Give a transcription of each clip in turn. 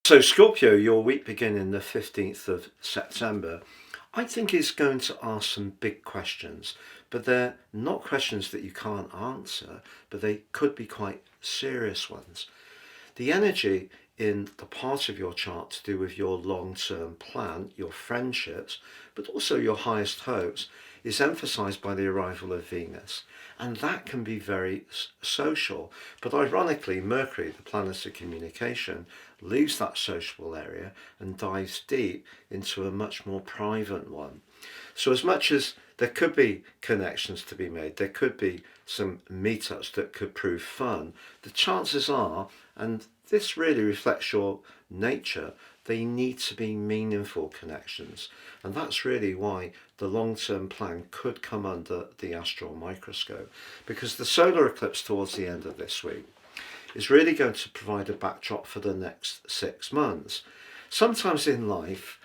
So Scorpio, your week beginning the 15th of September, I think is going to ask some big questions, but they're not questions that you can't answer, but they could be quite serious ones. The energy in the part of your chart to do with your long-term plan, your friendships, but also your highest hopes, is emphasized by the arrival of Venus. And that can be very social. But ironically, Mercury, the planet of communication, leaves that sociable area and dives deep into a much more private one. So as much as there could be connections to be made, there could be some meetups that could prove fun, the chances are, and this really reflects your nature, they need to be meaningful connections. And that's really why the long-term plan could come under the astral microscope, because the solar eclipse towards the end of this week is really going to provide a backdrop for the next 6 months. Sometimes in life,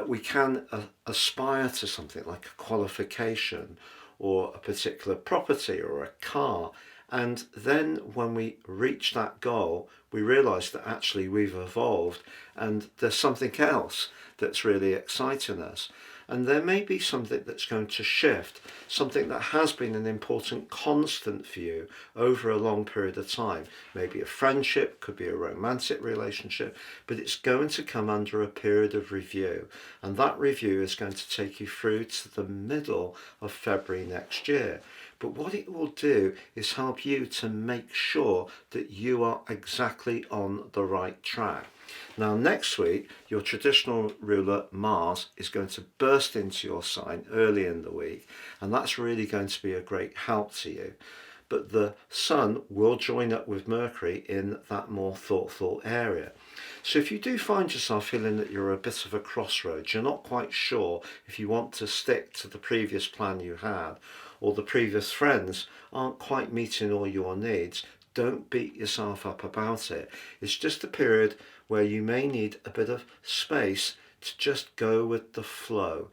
we can aspire to something like a qualification or a particular property or a car, and then when we reach that goal, we realise that actually we've evolved and there's something else that's really exciting us. And there may be something that's going to shift, something that has been an important constant for you over a long period of time. Maybe a friendship, could be a romantic relationship, but it's going to come under a period of review. And that review is going to take you through to the middle of February next year. But what it will do is help you to make sure that you are exactly on the right track. Now, next week, your traditional ruler, Mars, is going to burst into your sign early in the week, and that's really going to be a great help to you. But the Sun will join up with Mercury in that more thoughtful area. So if you do find yourself feeling that you're a bit of a crossroads, you're not quite sure if you want to stick to the previous plan you had, or the previous friends aren't quite meeting all your needs, don't beat yourself up about it. It's just a period where you may need a bit of space to just go with the flow.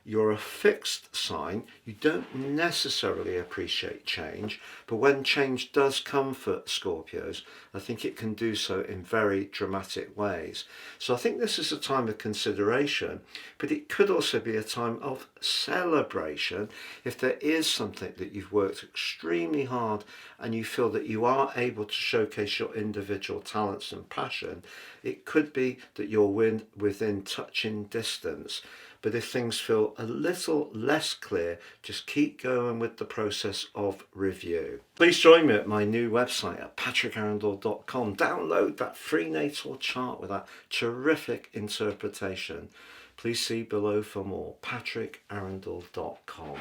You're a fixed sign, you don't necessarily appreciate change, but when change does come for Scorpios, I think it can do so in very dramatic ways. So I think this is a time of consideration, but it could also be a time of celebration if there is something that you've worked extremely hard and you feel that you are able to showcase your individual talents and passion. It could be that you're within touching distance. But if things feel a little less clear, just keep going with the process of review. Please join me at my new website at patrickarundell.com. Download that free natal chart with that terrific interpretation. Please see below for more. patrickarundell.com.